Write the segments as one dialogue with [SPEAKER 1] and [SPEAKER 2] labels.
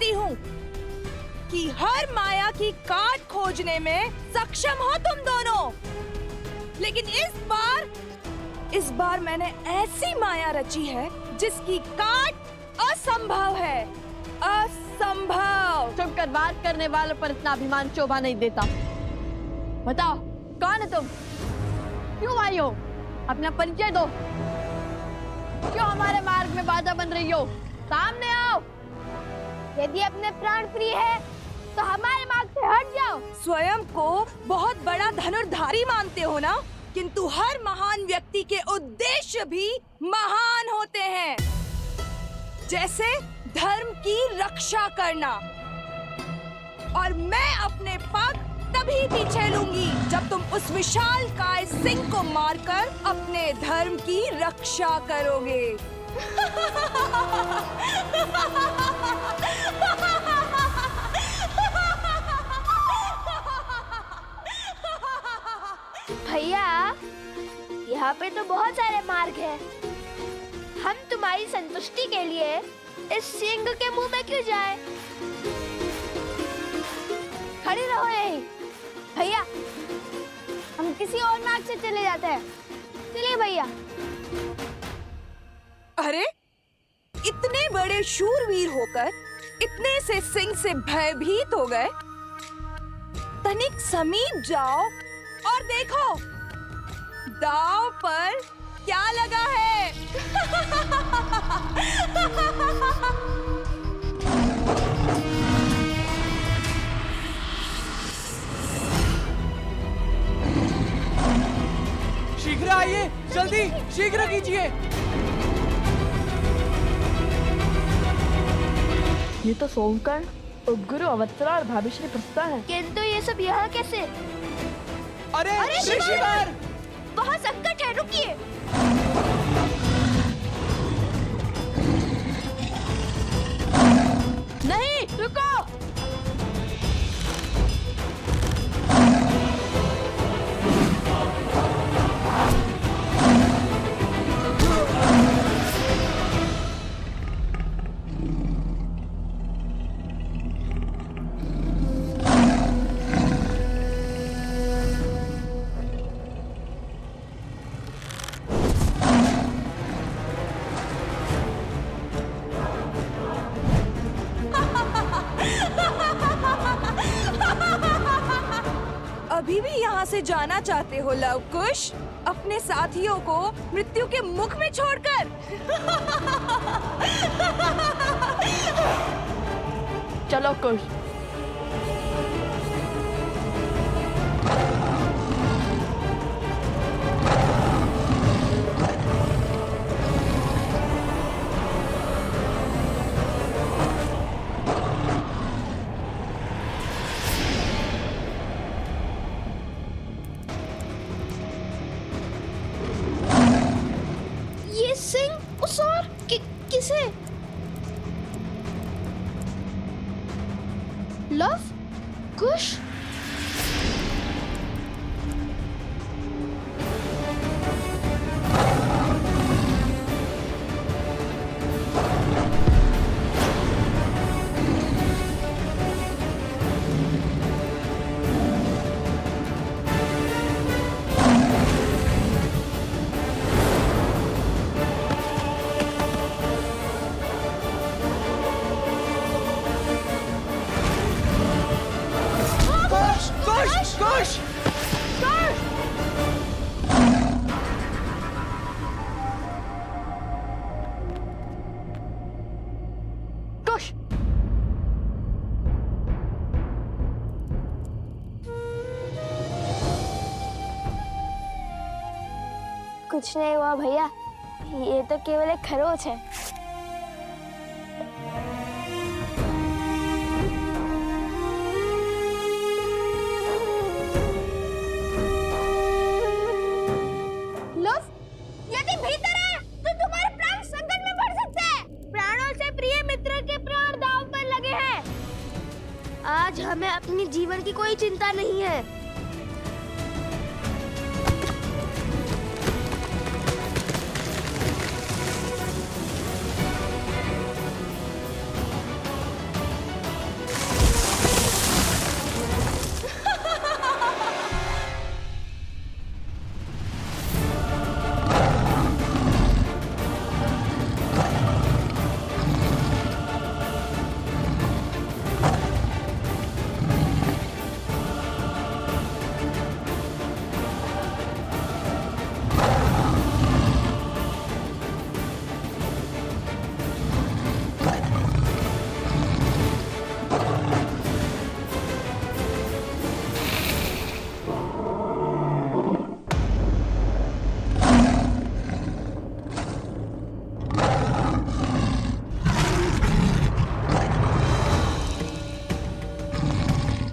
[SPEAKER 1] जानती हूँ कि हर माया की काट खोजने में सक्षम हो तुम दोनों, लेकिन इस बार मैंने ऐसी माया रची है जिसकी काट असंभव है, असंभव।
[SPEAKER 2] चुप कर, बात करने वालों पर इतना अभिमान शोभा नहीं देता। बताओ कौन है तुम, क्यों आई हो, अपना परिचय दो, क्यों हमारे मार्ग में बाधा बन रही हो, सामने आओ।
[SPEAKER 3] यदि अपने प्राण प्रिय है तो हमारे मार्ग से हट जाओ।
[SPEAKER 1] स्वयं को बहुत बड़ा धनुर्धारी मानते हो ना, किंतु हर महान व्यक्ति के उद्देश्य भी महान होते हैं, जैसे धर्म की रक्षा करना। और मैं अपने पग तभी पीछे लूंगी जब तुम उस विशाल काय सिंह को मारकर अपने धर्म की रक्षा करोगे।
[SPEAKER 3] भैया, यहाँ पे तो बहुत सारे मार्ग हैं। हम तुम्हारी संतुष्टि के लिए इस सिंह के मुंह में क्यों जाएं? खड़े रहो यहीं। भैया, हम किसी और मार्ग से चले जाते हैं। चलिए भैया।
[SPEAKER 1] अरे, इतने बड़े शूरवीर होकर इतने से सिंह से भयभीत हो गए। तनिक समीप जाओ और देखो दांव पर क्या लगा है।
[SPEAKER 4] शीघ्र आइए, जल्दी शीघ्र कीजिए।
[SPEAKER 2] ये तो सोमकर्ण, उपगुरु, अवत्सरा और भाभीश्री प्रस्ता है।
[SPEAKER 3] किंतु ये सब यहाँ कैसे?
[SPEAKER 4] अरे ऋषिवर!
[SPEAKER 3] वहाँ संकट है, रुकिए।
[SPEAKER 2] नहीं, रुको।
[SPEAKER 1] अभी भी यहाँ से जाना चाहते हो लवकुश, अपने साथियों को मृत्यु के मुख में छोड़कर?
[SPEAKER 2] चलो कुश।
[SPEAKER 3] ये सिंह उस और किसे? लव कुश?
[SPEAKER 4] कुश!
[SPEAKER 2] कुश!
[SPEAKER 3] कुछ नहीं हुआ भैया, ये तो केवल एक खरोच है। लव, यदि भीतर है तो तुम्हारे प्राण संकट में पड़ सकते हैं। प्राणों से प्रिय मित्र के प्राण दांव पर लगे हैं। आज हमें अपनी जीवन की कोई चिंता नहीं है।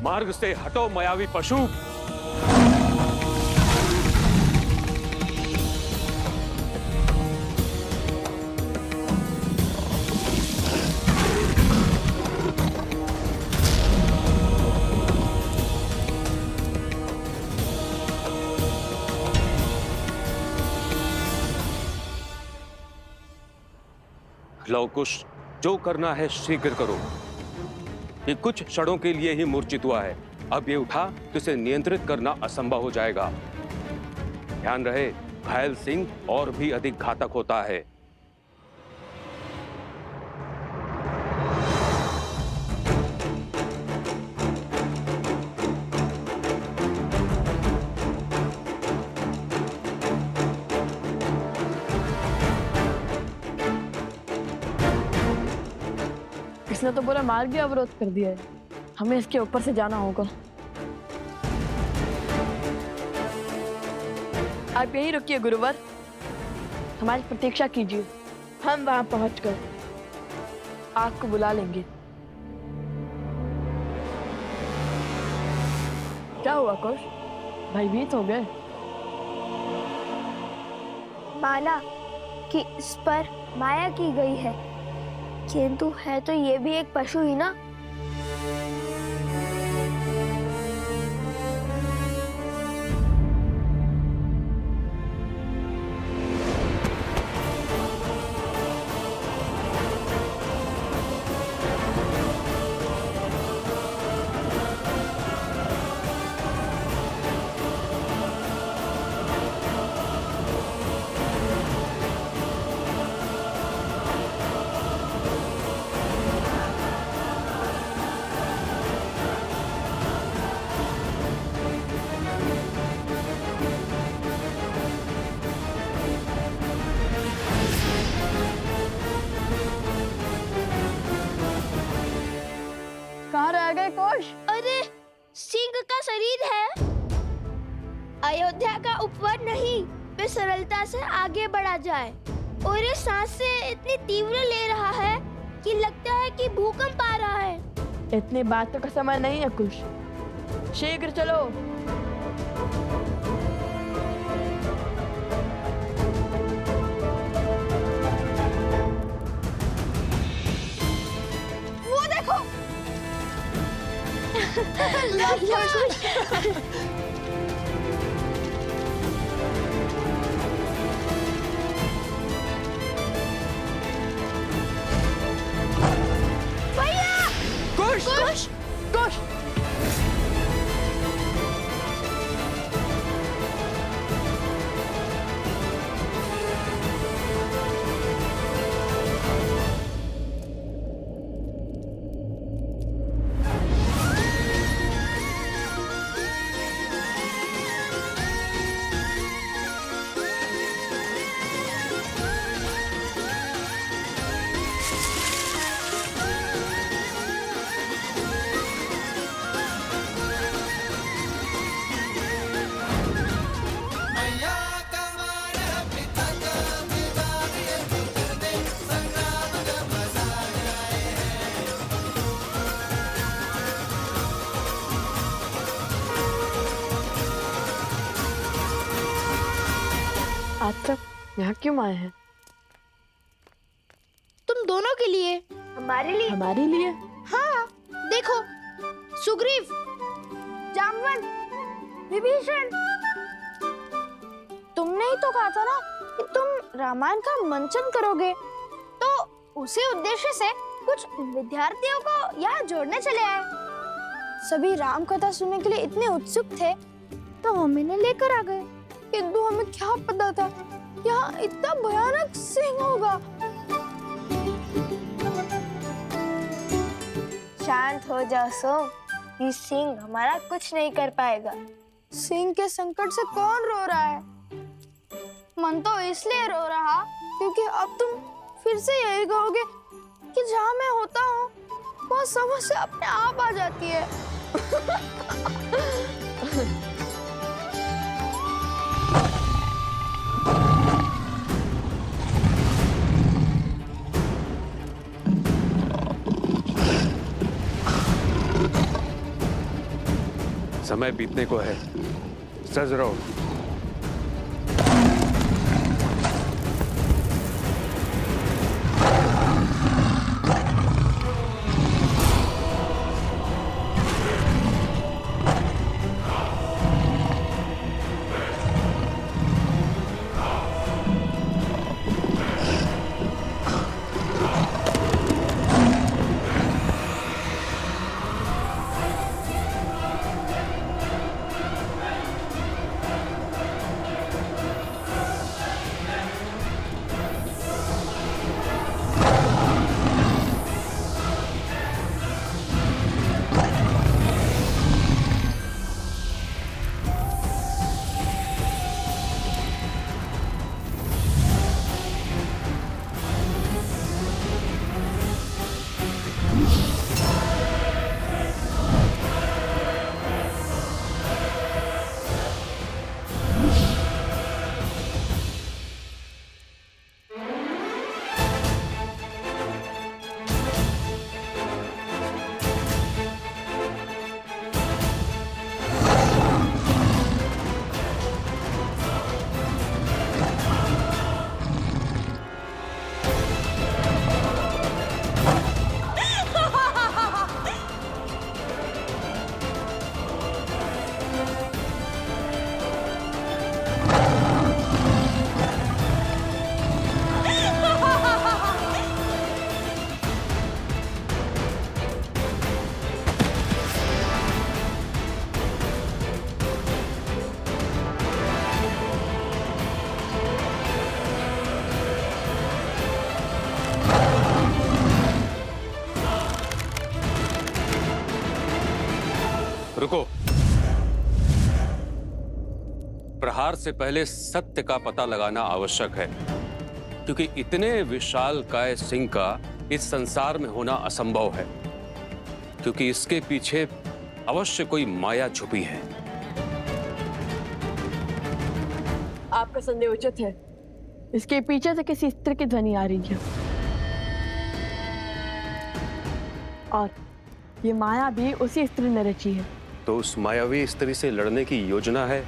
[SPEAKER 5] मार्ग से हटो मायावी पशु। लवकुश, जो करना है शीघ्र करो। ये कुछ क्षणों के लिए ही मूर्छित हुआ है। अब ये उठा तो इसे नियंत्रित करना असंभव हो जाएगा। ध्यान रहे, घायल सिंह और भी अधिक घातक होता है।
[SPEAKER 2] इसने तो पूरा मार्ग ही अवरोध कर दिया है। हमें इसके ऊपर से जाना होगा। आप यहीं रुकिए गुरुवर, हमारी प्रतीक्षा कीजिए। हम वहां पहुंचकर आपको बुला लेंगे। क्या हुआ कुश, भयभीत हो गए?
[SPEAKER 3] माना कि इस पर माया की गई है, किंतु है तो ये भी एक पशु ही ना।
[SPEAKER 2] कहाँ रह गए कुश?
[SPEAKER 3] अरे सिंह का शरीर है, अयोध्या का उपवन नहीं। वे सरलता से आगे बढ़ा जाए और ये सांसें इतनी तीव्र ले रहा है कि लगता है कि भूकंप आ रहा है।
[SPEAKER 2] इतनी बातों का समय नहीं है कुश, शीघ्र चलो।
[SPEAKER 3] वो देखो। भैया,
[SPEAKER 4] कुश
[SPEAKER 3] कुश,
[SPEAKER 2] कुश, आज तक यहाँ क्यों आए हैं?
[SPEAKER 3] तुम दोनों के लिए, हमारे लिए।
[SPEAKER 2] हमारे लिए?
[SPEAKER 3] हाँ, देखो, सुग्रीव, जामवन, विभीषण, तुमने ही तो कहा था ना कि तुम रामायण का मंचन करोगे, तो उसी उद्देश्य से कुछ विद्यार्थियों को यहाँ जोड़ने चले आए। सभी राम कथा सुनने के लिए इतने उत्सुक थे, तो हम इन्हें लेकर आ गए। किंतु हमें क्या पता था यहाँ इतना भयानक सिंह होगा। शांत हो जाओ सोम, ये सिंह हमारा कुछ नहीं कर पाएगा। सिंह के संकट से कौन रो रहा है? मन तो इसलिए रो रहा क्योंकि अब तुम फिर से यही कहोगे कि जहाँ मैं होता हूँ वह समस्या अपने आप आ जाती है।
[SPEAKER 5] समय बीतने को है, सज रहो। रुको। प्रहार से पहले सत्य का पता लगाना आवश्यक है, क्योंकि इतने विशालकाय सिंह का इस संसार में होना असंभव है, क्योंकि इसके पीछे अवश्य कोई माया छुपी है।
[SPEAKER 2] आपका संदेह उचित है। इसके पीछे से किसी स्त्री की ध्वनि आ रही है, और ये माया भी उसी स्त्री ने रची है।
[SPEAKER 5] तो उस मायावी स्त्री से लड़ने की योजना है।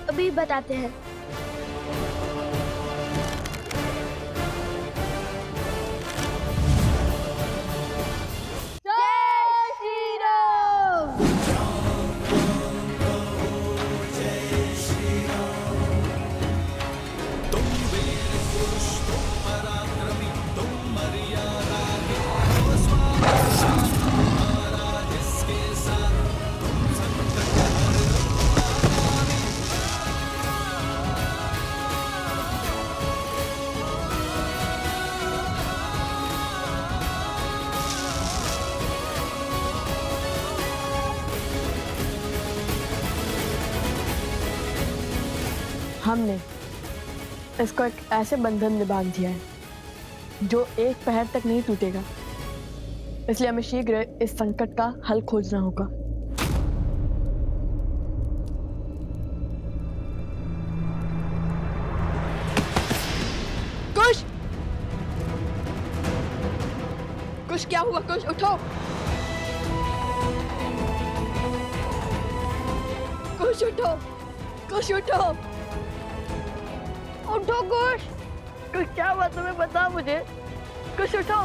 [SPEAKER 3] अभी बताते हैं।
[SPEAKER 2] हमने इसको एक ऐसे बंधन में बांध दिया है जो एक पहर तक नहीं टूटेगा, इसलिए हमें शीघ्र इस संकट का हल खोजना होगा। कुश! कुश, क्या हुआ? कुश, उठो! कुश, उठो! कुश, उठो! उठो कुश! कुश, क्या हुआ तुम्हें? बता मुझे। कुश, उठो!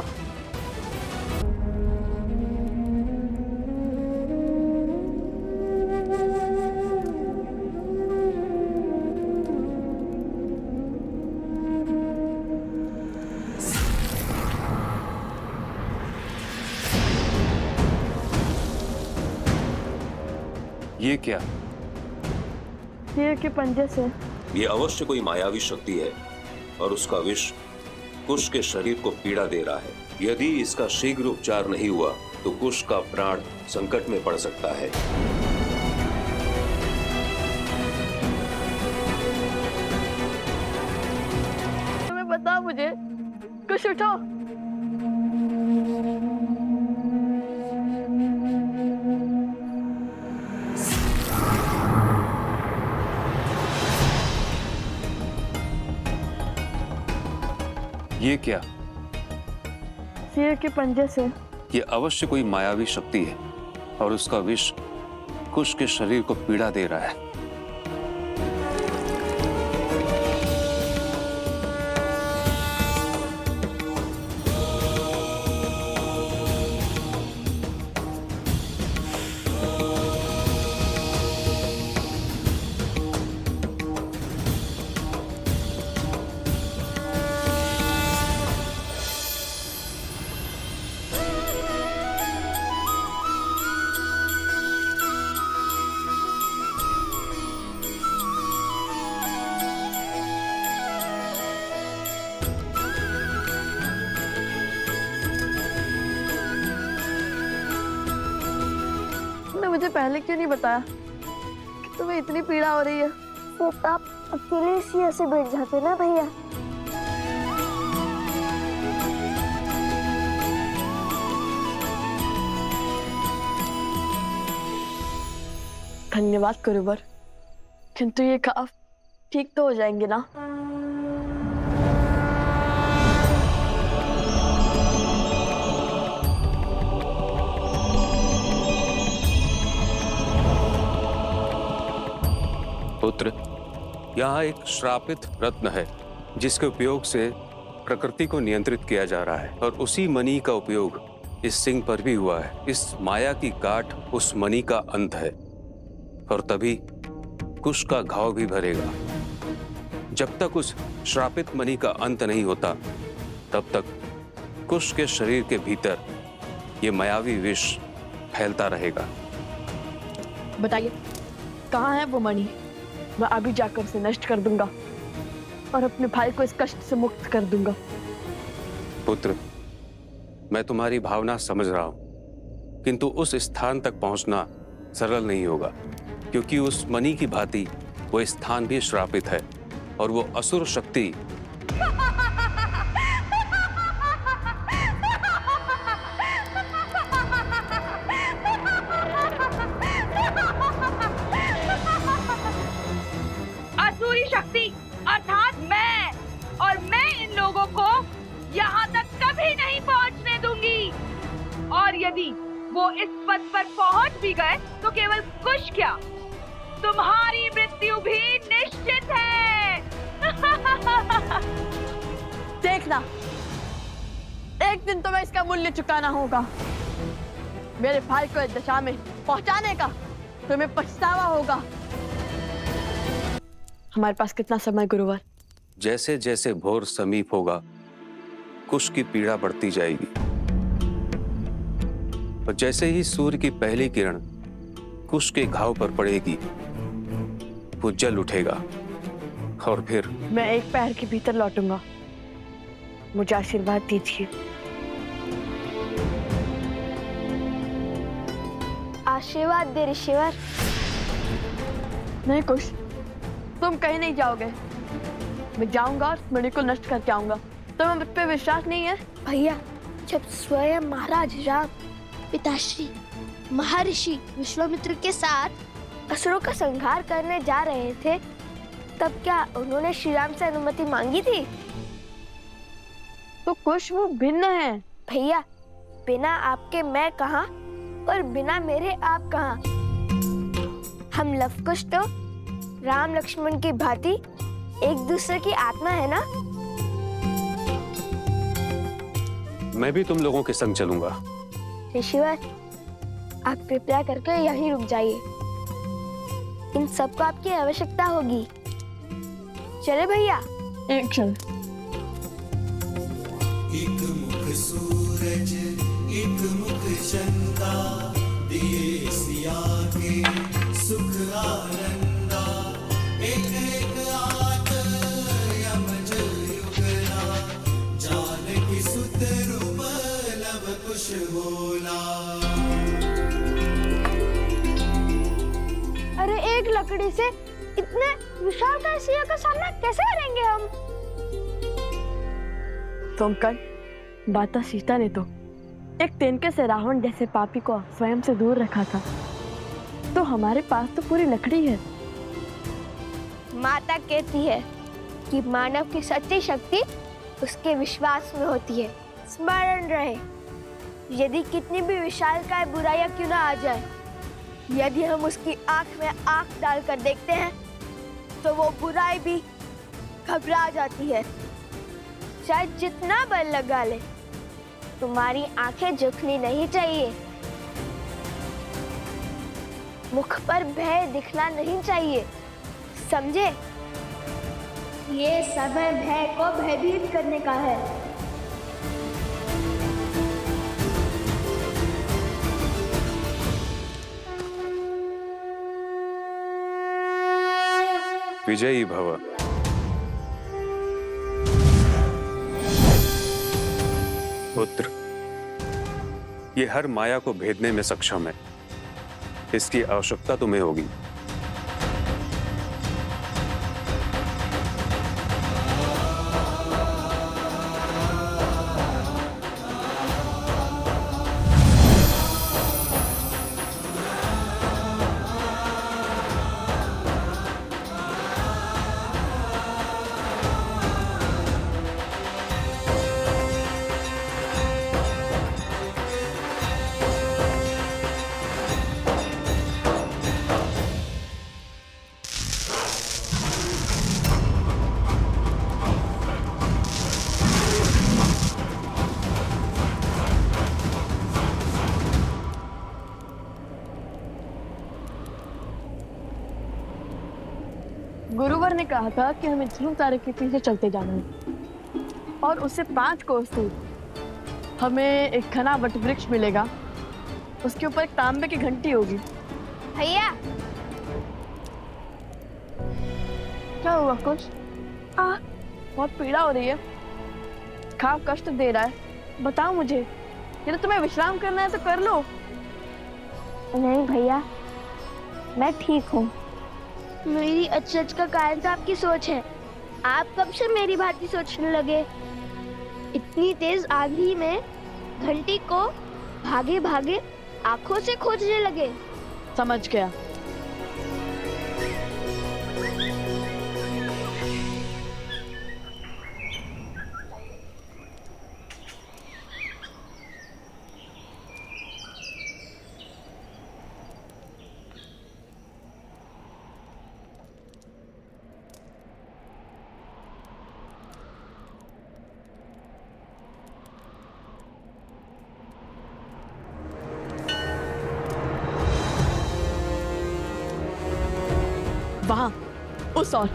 [SPEAKER 5] ये क्या?
[SPEAKER 2] शेर के पंजे से।
[SPEAKER 5] ये अवश्य कोई मायावी शक्ति है और उसका विष कुश के शरीर को पीड़ा दे रहा है। यदि इसका शीघ्र उपचार नहीं हुआ तो कुश का प्राण संकट में पड़ सकता है।
[SPEAKER 2] तुम्हें बता मुझे। कुश, उठो!
[SPEAKER 5] ये क्या?
[SPEAKER 2] सिंह के पंजे से।
[SPEAKER 5] ये अवश्य कोई मायावी शक्ति है और उसका विष कुश के शरीर को पीड़ा दे रहा है।
[SPEAKER 2] मुझे पहले क्यों नहीं बताया कि तुम्हें इतनी पीड़ा हो रही है?
[SPEAKER 3] तो आप अकेले सिंह से बैठ जाते ना भैया।
[SPEAKER 2] धन्यवाद गुरुवर, किंतु ये घाव ठीक तो हो जाएंगे ना?
[SPEAKER 5] पुत्र, यहाँ एक श्रापित रत्न है जिसके उपयोग से प्रकृति को नियंत्रित किया जा रहा है और उसी मणि का उपयोग इस सिंह पर भी हुआ है। इस माया की गांठ उस मणि का अंत है और तभी कुश का घाव भी भरेगा। जब तक उस श्रापित मणि का अंत नहीं होता तब तक कुश के शरीर के भीतर ये मायावी विष फैलता रहेगा।
[SPEAKER 2] बताइए कहाँ है वो मणि? मैं अभी जाकर उसे नष्ट कर दूंगा और अपने भाई को इस कष्ट से मुक्त कर दूंगा।
[SPEAKER 5] पुत्र, मैं तुम्हारी भावना समझ रहा हूं, किंतु उस स्थान तक पहुंचना सरल नहीं होगा, क्योंकि उस मणि की भांति वो स्थान भी श्रापित है और वो असुर शक्ति
[SPEAKER 1] असुरी शक्ति अर्थात मैं, और मैं इन लोगों को यहाँ तक कभी नहीं पहुँचने दूंगी। और यदि वो इस पद पर पहुँच भी गए तो केवल कुश क्या, तुम्हारी मृत्यु भी निश्चित है।
[SPEAKER 2] देखना, एक दिन तुम्हें इसका मूल्य चुकाना होगा। मेरे भाई को इस दशा में पहुंचाने का तुम्हें पछतावा होगा। हमारे पास कितना समय गुरुवर?
[SPEAKER 5] जैसे जैसे भोर समीप होगा कुश की पीड़ा बढ़ती जाएगी और जैसे ही सूर्य की पहली किरण कुश के घाव पर पड़ेगी वो जल उठेगा और फिर
[SPEAKER 2] मैं एक पैर के भीतर लौटूंगा। मुझे आशीर्वाद दीजिए।
[SPEAKER 3] आशीर्वाद दे ऋषिवर।
[SPEAKER 2] नहीं कुश, तुम कहीं नहीं जाओगे। मैं जाऊंगा और मणि को नष्ट करके आऊंगा। तुम्हें मुझ पे विश्वास नहीं है?
[SPEAKER 3] भैया, जब स्वयं महाराज राम पिताश्री महर्षि विश्वामित्र के साथ असुरों का संहार करने जा रहे थे, तब क्या उन्होंने श्री राम से अनुमति मांगी थी?
[SPEAKER 2] तो कुश वो भिन्न है।
[SPEAKER 3] भैया, बिना आपके मैं कहाँ और बिना मेरे आप कहाँ? हम लवकुश तो राम लक्ष्मण की भांति एक दूसरे की आत्मा है ना?
[SPEAKER 5] मैं भी तुम लोगों के संग चलूंगा।
[SPEAKER 3] ऋषिवर, आप कृपया करके यहीं रुक जाइए। इन सबको आपकी आवश्यकता होगी। चले भैया।
[SPEAKER 2] एक क्षण।
[SPEAKER 6] एक मुख सूरज, एक मुख चंदा, दिए सिया के सुख आनंदा। एक एक आत यमज युगला, जानकी सुत रूप लव कुश बोला।
[SPEAKER 3] अरे एक लकड़ी से इतने विशालकाय सिंह का सामना कैसे करेंगे हम?
[SPEAKER 2] तुम कल माता सीता ने तो एक तिनके से रावण जैसे पापी को स्वयं से दूर रखा था, तो हमारे पास तो पूरी लकड़ी है।
[SPEAKER 3] माता कहती है कि मानव की सच्ची शक्ति उसके विश्वास में होती है। स्मरण रहे। यदि कितनी भी विशालकाय बुराइयां क्यों ना आ जाए, यदि हम उसकी आंख में आंख डालकर देखते हैं तो वो बुराई भी घबरा जाती है। चाहे जितना बल लगा ले, तुम्हारी आंखें झुकनी नहीं चाहिए। मुख पर भय दिखना नहीं चाहिए, समझे? ये समय भय को भयभीत करने का है।
[SPEAKER 5] विजयी भव। पुत्र, ये हर माया को भेदने में सक्षम है। इसकी आवश्यकता तुम्हें होगी।
[SPEAKER 2] गुरुवर ने कहा था कि हमें ध्रुव तारे के पीछे चलते जाना है और उससे 5 कोस दूर हमें एक घना वट वृक्ष मिलेगा। उसके ऊपर एक तांबे की घंटी होगी।
[SPEAKER 3] भैया,
[SPEAKER 2] क्या हुआ? कुछ बहुत पीड़ा हो रही है, खाव कष्ट दे रहा है। बताओ मुझे, यदि तुम्हें विश्राम करना है तो कर लो।
[SPEAKER 3] नहीं भैया, मैं ठीक हूँ। मेरी अचरज का कारण तो आपकी सोच है। आप कब से मेरी भांति सोचने लगे? इतनी तेज आंधी में घंटी को भागे भागे आंखों से खोजने लगे।
[SPEAKER 2] समझ गया। वहां उस और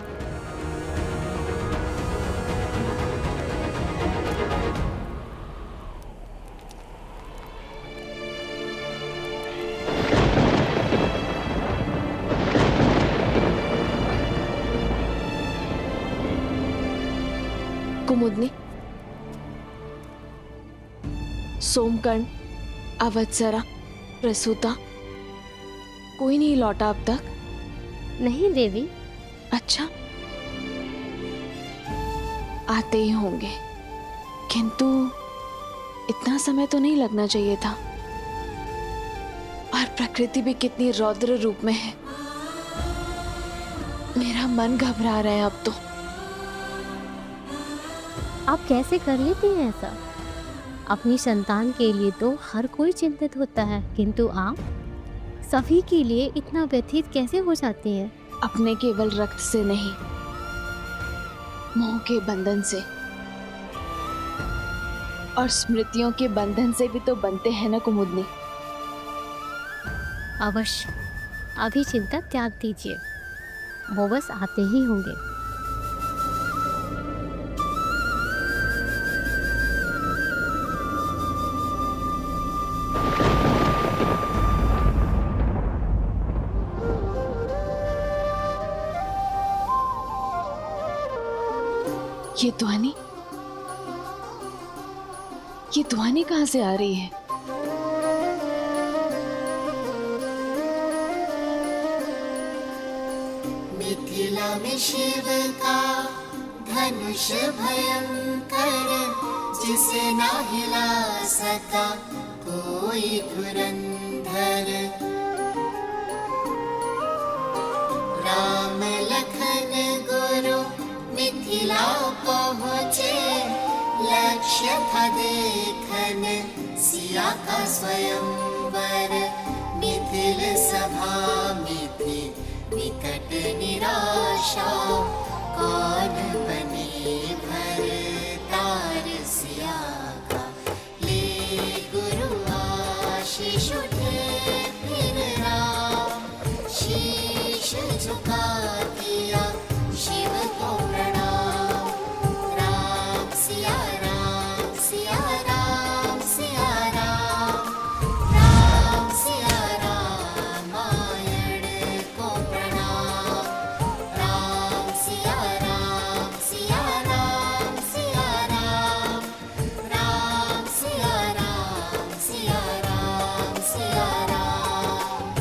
[SPEAKER 7] कुमुदनी, सोमकर्ण, अवत्सरा, प्रसूता, कोई नहीं लौटा अब तक?
[SPEAKER 3] नहीं देवी।
[SPEAKER 7] अच्छा, आते ही होंगे, किंतु इतना समय तो नहीं लगना चाहिए था। और प्रकृति भी कितनी रौद्र रूप में है। मेरा मन घबरा रहा है अब तो।
[SPEAKER 8] आप कैसे कर लेती हैं ऐसा? अपनी संतान के लिए तो हर कोई चिंतित होता है, किंतु आप सभी के लिए इतना व्यथित कैसे हो जाती हैं?
[SPEAKER 7] अपने केवल रक्त से नहीं, मोह के बंधन से और स्मृतियों के बंधन से भी तो बनते हैं ना कुमुदनी।
[SPEAKER 8] अवश्य, अभी चिंता त्याग दीजिए, वो बस आते ही होंगे।
[SPEAKER 7] ये ध्वनि कहाँ से आ रही है?
[SPEAKER 6] मिथिला में शिव का धनुष भयंकर, जिसे ना हिला सका कोई धुरंधर। राम लखन गुरु मिथिला पहुँचे, लक्ष्य था देखन सिया का स्वयंवर मिथिल सभा मिथि विकट निराशा कौन बने भरतार सिया का ले गुरु आशीष उठे फिर राम शीश झुका किया शिव को प्रणाम राम सिया राम सिया राम सिया राम राम सिया रामायण को प्रणाम राम सिया राम सिया राम सिया राम राम सिया राम सिया राम सिया राम।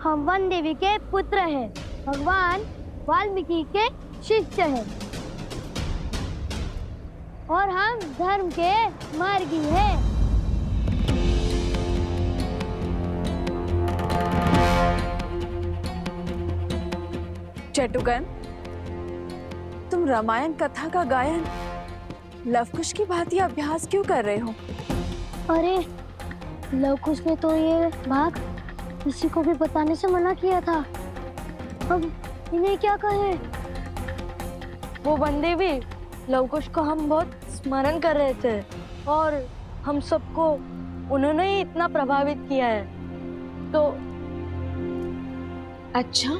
[SPEAKER 3] हम वन देवी के पुत्र हैं, भगवान वाल्मीकि के शिष्य हैं और हम धर्म के मार्गी हैं।
[SPEAKER 1] चटुकन, तुम रामायण कथा का गायन लवकुश की भांति अभ्यास क्यों कर रहे हो?
[SPEAKER 3] अरे लवकुश ने तो ये भाग किसी को भी बताने से मना किया था, अब इन्हें क्या कहें? वो बंदे भी लवकुश को हम बहुत स्मरण कर रहे थे और हम सबको उन्होंने ही इतना प्रभावित किया है, तो
[SPEAKER 7] अच्छा,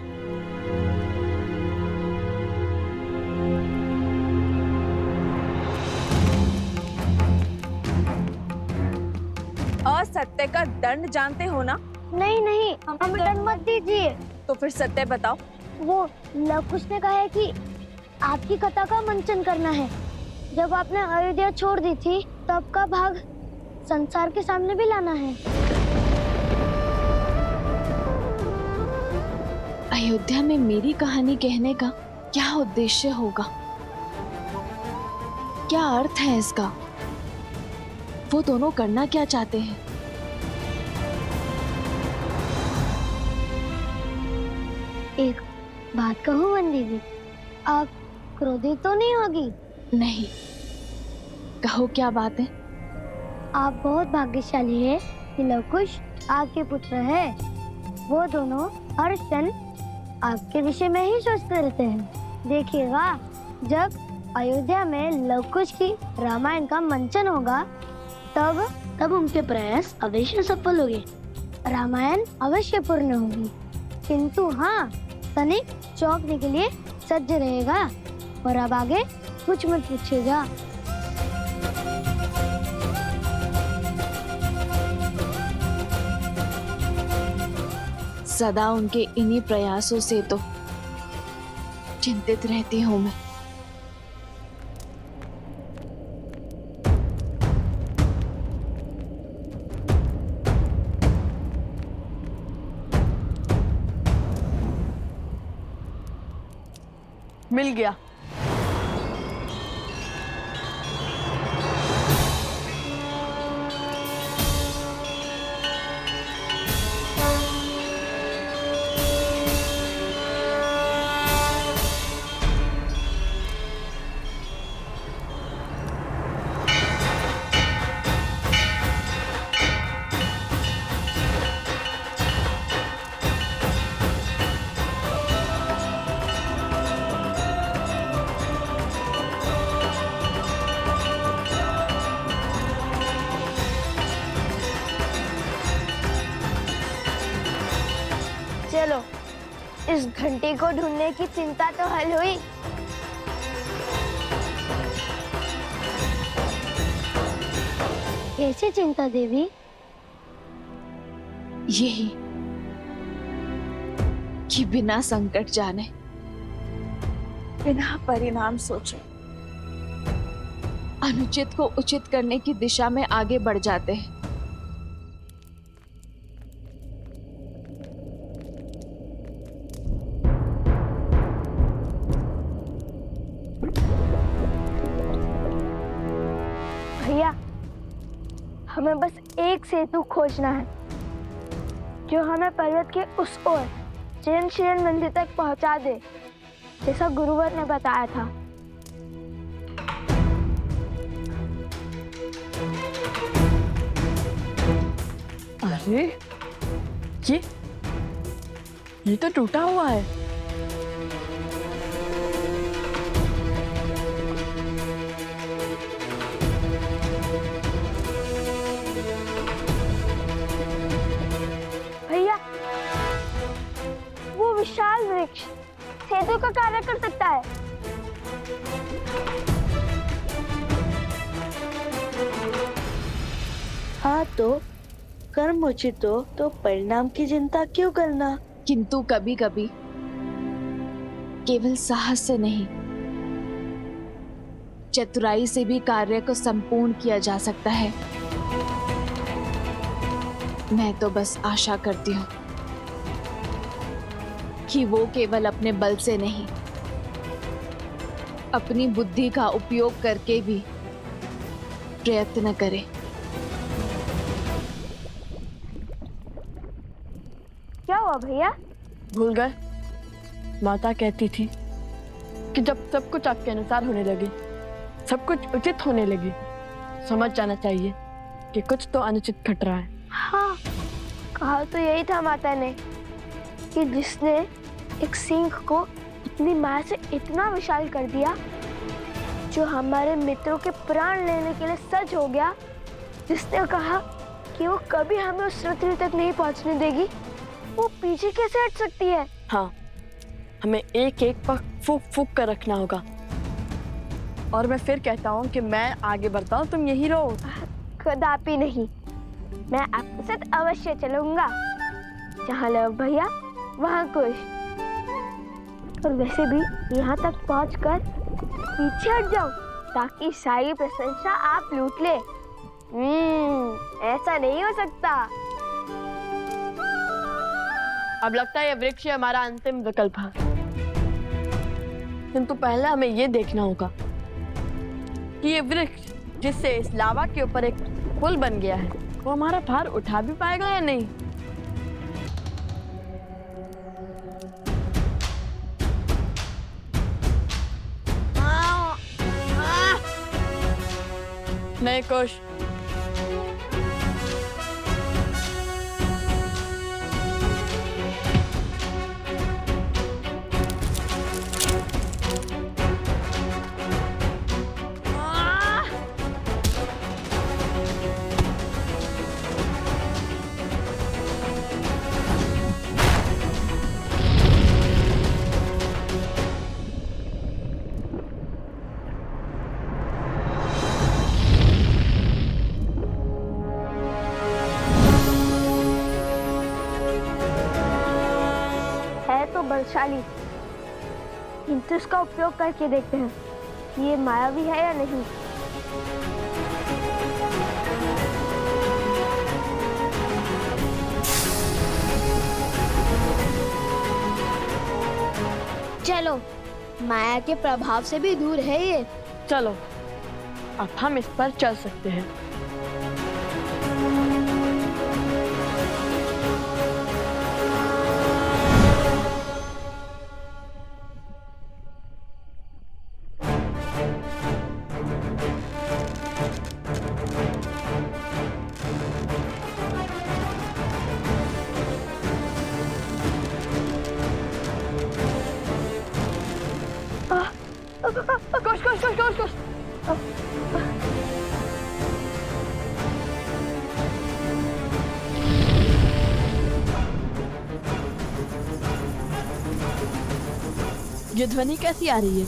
[SPEAKER 1] असत्य का दंड जानते हो ना?
[SPEAKER 3] नहीं नहीं, हमें दंड मत दीजिए।
[SPEAKER 1] तो फिर सत्य बताओ।
[SPEAKER 3] वो लवकुश ने कहा है कि आपकी कथा का मंचन करना है। जब आपने अयोध्या छोड़ दी थी तब का भाग संसार के सामने भी लाना है।
[SPEAKER 7] अयोध्या में मेरी कहानी कहने का क्या उद्देश्य होगा? क्या अर्थ है इसका? वो दोनों करना क्या चाहते हैं?
[SPEAKER 3] एक बात कहूँ वन दीदी, आप क्रोधित तो नहीं होगी?
[SPEAKER 7] नहीं, कहो क्या बात है?
[SPEAKER 3] आप बहुत भाग्यशाली है कि लवकुश आपके पुत्र है। वो दोनों हर क्षण आपके विषय में ही सोचते रहते हैं। देखिएगा, जब अयोध्या में लवकुश की रामायण का मंचन होगा तब उनके प्रयास अवश्य सफल होंगे, रामायण अवश्य पूर्ण होगी। किंतु हाँ, तनिक चौंकने के लिए सज्ज रहेगा और अब आगे कुछ मत पूछेगा।
[SPEAKER 7] सदा उनके इन्हीं प्रयासों से तो चिंतित रहती हूँ मैं।
[SPEAKER 1] मिल गया।
[SPEAKER 3] चलो, इस घंटी को ढूंढने की चिंता तो हल हुई। कैसी चिंता देवी?
[SPEAKER 7] यही कि बिना संकट जाने,
[SPEAKER 1] बिना परिणाम सोचे
[SPEAKER 7] अनुचित को उचित करने की दिशा में आगे बढ़ जाते हैं।
[SPEAKER 3] भैया, हमें बस एक सेतु खोजना है जो हमें पर्वत के उस ओर जैन मंदिर तक पहुंचा दे, जैसा गुरुवर ने बताया था।
[SPEAKER 2] अरे ये तो टूटा हुआ है।
[SPEAKER 3] भैया, वो विशाल वृक्ष सेतु का कार्य कर सकता है।
[SPEAKER 9] हाँ तो कर्म उचित हो तो परिणाम की चिंता क्यों करना।
[SPEAKER 7] किंतु कभी कभी केवल साहस से नहीं, चतुराई से भी कार्य को संपूर्ण किया जा सकता है। मैं तो बस आशा करती हूँ कि वो केवल अपने बल से नहीं, अपनी बुद्धि का उपयोग करके भी प्रयत्न करे।
[SPEAKER 3] क्या हुआ भैया?
[SPEAKER 2] भूल गए? माता कहती थी कि जब सब कुछ आपके अनुसार होने लगे, सब कुछ उचित होने लगे, समझ जाना चाहिए कि कुछ तो अनुचित घट रहा है।
[SPEAKER 3] हाँ, कहा तो यही था माता ने कि जिसने एक सिंह को अपनी माया से इतना विशाल कर दिया, जो हमारे मित्रों के प्राण लेने के लिए सज्ज हो गया, जिसने कहा कि वो कभी हमें उस पृथ्वी तक नहीं पहुंचने देगी, वो पीछे कैसे हट सकती है?
[SPEAKER 2] हाँ, हमें एक एक पर फूक फूक कर रखना होगा। और मैं फिर कहता हूँ कि मैं आगे बढ़ता हूँ, तुम यही रहो।
[SPEAKER 3] कदापि नहीं, मैं आपके साथ अवश्य चलूंगा। जहाँ लव भैया वहाँ कुश। और वैसे भी यहाँ तक पहुँचकर पीछे हट जाऊं ताकि सारी प्रशंसा आप लूट ले। ऐसा नहीं हो सकता।
[SPEAKER 2] अब लगता है ये वृक्ष हमारा अंतिम विकल्प है, किंतु पहले हमें ये देखना होगा कि ये वृक्ष जिससे इस लावा के ऊपर एक पुल बन गया है, वो हमारा भार उठा भी पाएगा या नहीं। नहीं कुश,
[SPEAKER 3] बलशाली, किंतु इसका उपयोग करके देखते हैं कि ये मायावी है या नहीं।
[SPEAKER 8] चलो, माया के प्रभाव से भी दूर है ये।
[SPEAKER 2] चलो अब हम इस पर चल सकते हैं। कुछ ये ध्वनि कैसी आ रही है?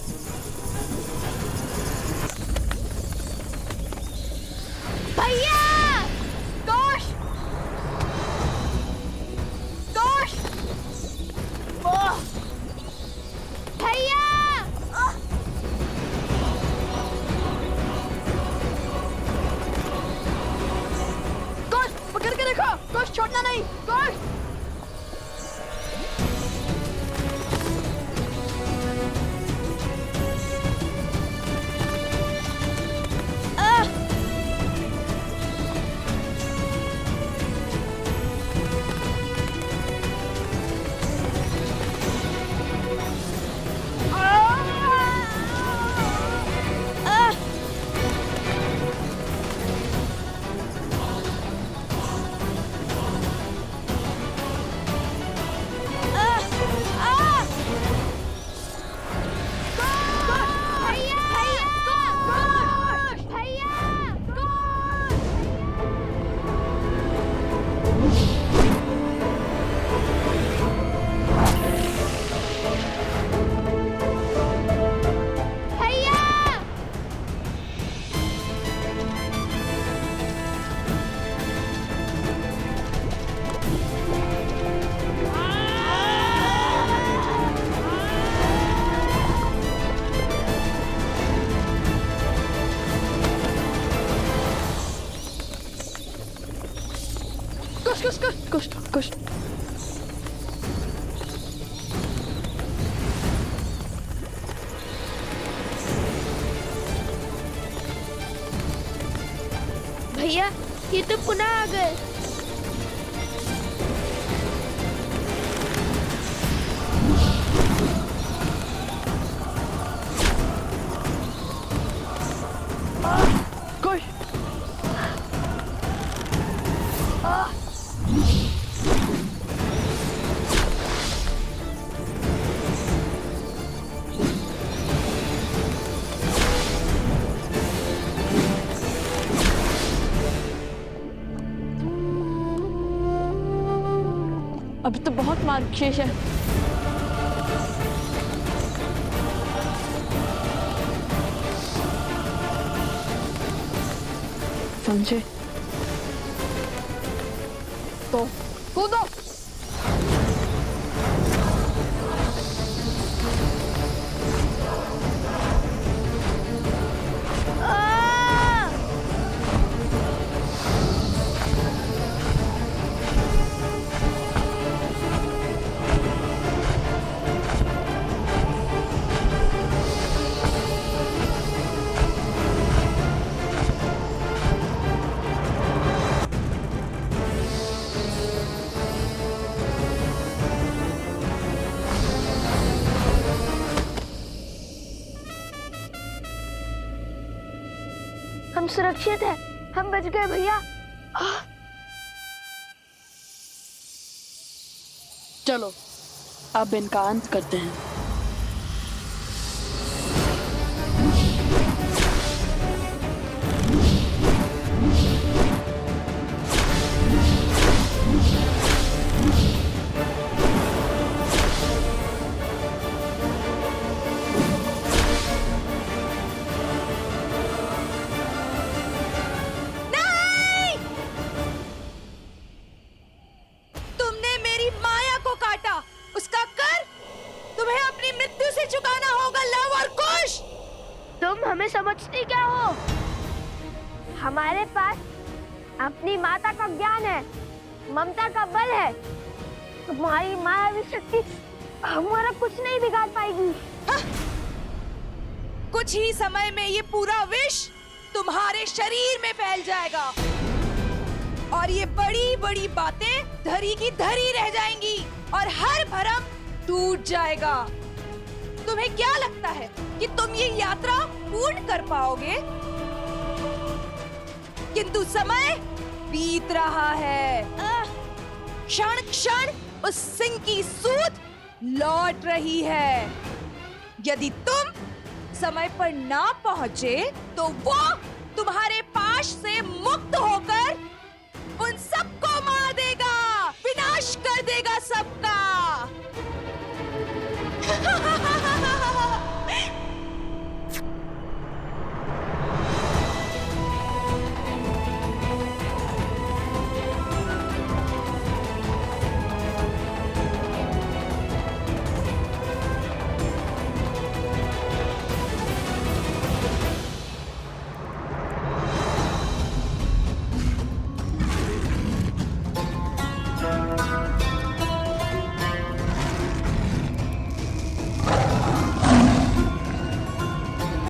[SPEAKER 3] भैया! कोश! कोश! भैया!
[SPEAKER 2] कोश, पकड़ के देखो, कोश छोड़ना नहीं, कोश। कुछ
[SPEAKER 3] भैया ये तो पुनः आ गए।
[SPEAKER 2] अभी तो बहुत मार्ग शेष है। समझे तो कूदो।
[SPEAKER 3] हम सुरक्षित हैं, हम बच गए भैया।
[SPEAKER 2] चलो अब इनका अंत करते हैं।
[SPEAKER 1] तुमने मेरी माया को काटा, उसका कर तुम्हें अपनी मृत्यु से चुकाना होगा लव और कुश।
[SPEAKER 3] तुम हमें समझती क्या हो? हमारे पास अपनी माता का ज्ञान है, ममता का बल है। तुम्हारी मायावी शक्ति हमारा कुछ नहीं बिगाड़ पाएगी।
[SPEAKER 1] कुछ ही समय में ये पूरा विष तुम्हारे शरीर में फैल जाएगा और ये बड़ी बड़ी बातें धरी की धरी रह जाएंगी और हर भरम टूट जाएगा। तुम्हें क्या लगता है कि तुम ये यात्रा पूर्ण कर पाओगे? किंतु समय बीत रहा है, क्षण क्षण उस सिंह की सूद लौट रही है। यदि तुम समय पर ना पहुंचे तो वो तुम्हारे पाश से मुक्त होकर उन सबको मार देगा, विनाश कर देगा सबका।